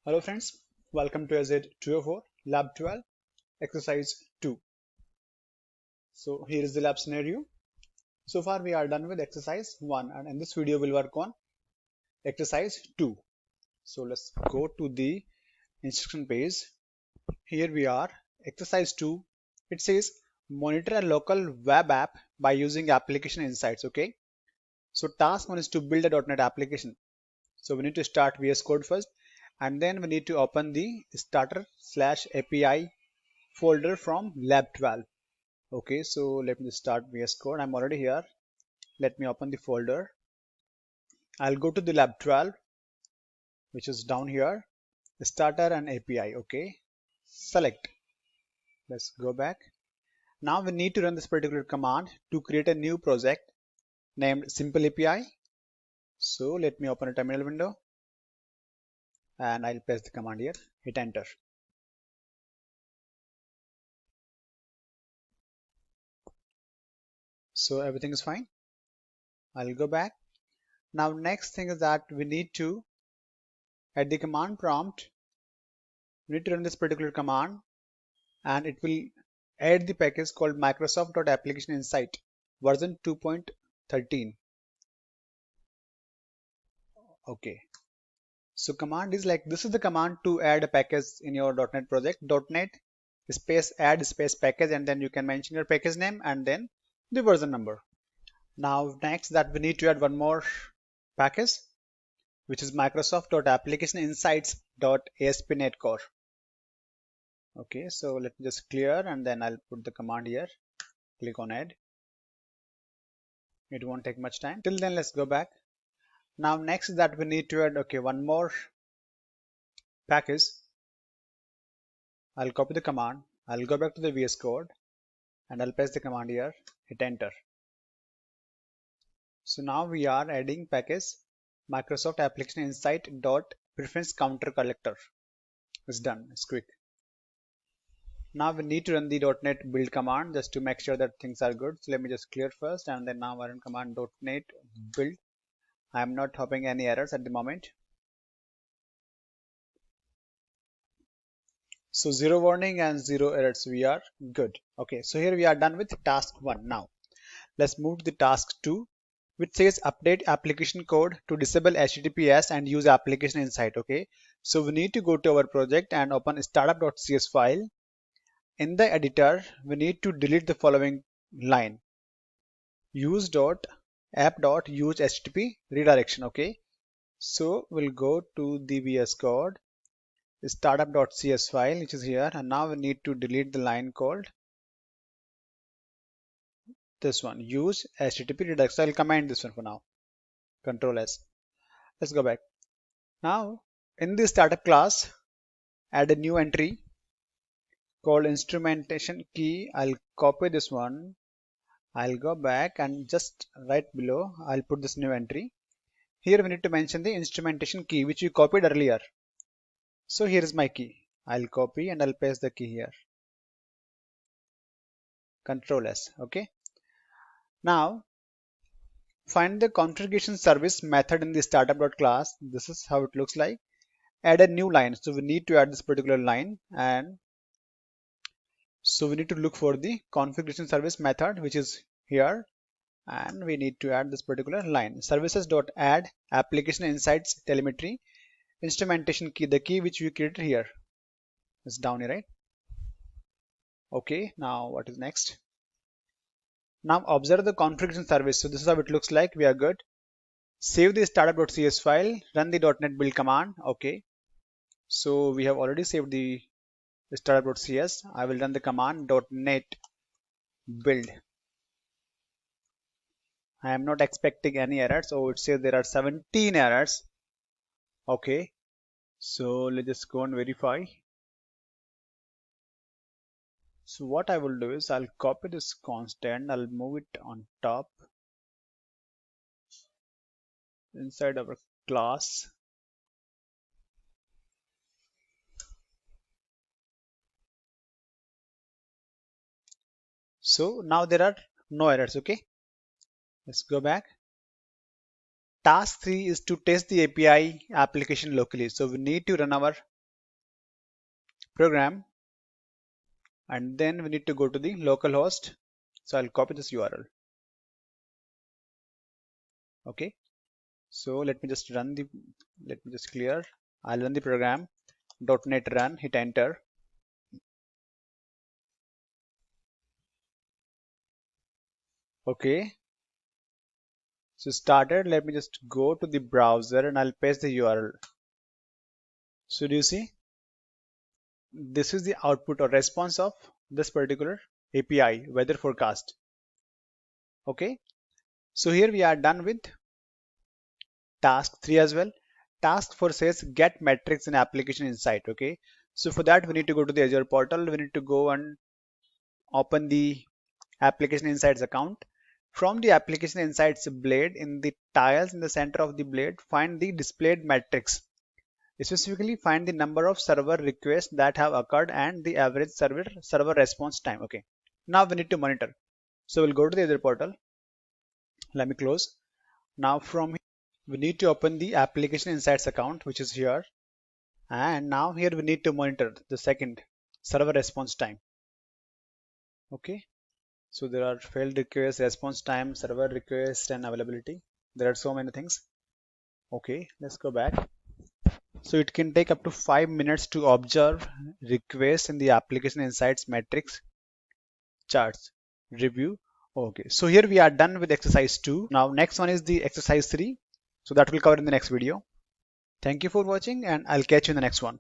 Hello friends, welcome to Azure 204 Lab 12 Exercise 2. So here is the lab scenario. So far we are done with exercise 1 and in this video we'll work on exercise 2. So let's go to the instruction page. Here we are, exercise 2. It says monitor a local web app by using application insights. Okay. So task 1 is to build a .NET application. So we need to start VS Code first and then we need to open the starter/API folder from lab 12. Okay, so let me just start VS Code. I'm already here. Let me open the folder. I'll go to the lab 12, which is down here, starter and API. Okay, select. Let's go back. Now we need to run this particular command to create a new project named simple API. So let me open a terminal window and I'll paste the command here. Hit enter. So everything is fine. I'll go back. Now next thing is that we need to, at the command prompt, we need to run this particular command and it will add the package called Microsoft.application insight version 2.13. Okay, so command is like this is the command to add a package in your .NET project. .NET space add space package and then you can mention your package name and then the version number. Now next that we need to add one more package which is Microsoft.application insights.ASP.NET Core. Okay, so let me just clear and then I'll put the command here. Click on add. It won't take much time. Till then, let's go back. Now next that we need to add, okay, one more package. I'll copy the command. I'll go back to the VS Code and I'll paste the command here. Hit enter. So now we are adding package Microsoft Application Insight dot preference counter collector. It's done. It's quick. Now we need to run the .NET build command just to make sure that things are good. So let me just clear first and then now I run command .NET build. I am not having any errors at the moment. So 0 warning and 0 errors, we are good. Okay, so here we are done with task 1. Now let's move to the task 2, which says update application code to disable HTTPS and use application insight. Okay, so we need to go to our project and open startup.cs file. In the editor, we need to delete the following line: use.app.use HTTP redirection. Okay, so we'll go to the VS Code, startup.cs file, which is here, and now we need to delete the line called this one, use HTTP redirection. I'll comment this one for now. Control S. Let's go back. Now in the startup class, add a new entry called instrumentation key. I'll copy this one. I'll go back and just right below I'll put this new entry. Here we need to mention the instrumentation key which we copied earlier. So here is my key. I'll copy and I'll paste the key here. Control S. Okay. Now find the configuration service method in the startup.class. This is how it looks like. Add a new line. So we need to add this particular line, and so we need to look for the configuration service method which is here, and we need to add this particular line, services.add application insights telemetry instrumentation key, the key which we created here is down here, right? Okay, now what is next? Now observe the configuration service. So this is how it looks like. We are good. Save the startup.cs file, run the .NET build command. Okay, so we have already saved the startup.cs. I will run the command .NET build. I am not expecting any errors. So it says there are 17 errors. Okay, so let's just go and verify. So what I will do is I'll copy this constant, I'll move it on top inside our class. So now there are no errors. Okay, let's go back. Task 3 is to test the API application locally. So we need to run our program, and then we need to go to the localhost. So I'll copy this URL. Okay, so let me just clear. I'll run the program. .NET run, hit enter. Okay, so started. Let me just go to the browser and I'll paste the URL. So do you see? This is the output or response of this particular API weather forecast. Okay, so here we are done with task 3 as well. Task 4 says get metrics in application insight. Okay, so for that we need to go to the Azure portal. We need to go and open the application insights account. From the application insights blade, in the tiles in the center of the blade, find the displayed metrics. Specifically find the number of server requests that have occurred and the average server response time. Okay, now we need to monitor. So we'll go to the Azure portal. Let me close. Now from here we need to open the application insights account, which is here, and now here we need to monitor the second server response time. Okay, so there are failed requests, response time, server request, and availability. There are so many things. Okay, let's go back. So it can take up to 5 minutes to observe requests in the application insights metrics charts review. Okay, so here we are done with exercise 2. Now next one is the exercise 3. So that will cover in the next video. Thank you for watching and I'll catch you in the next one.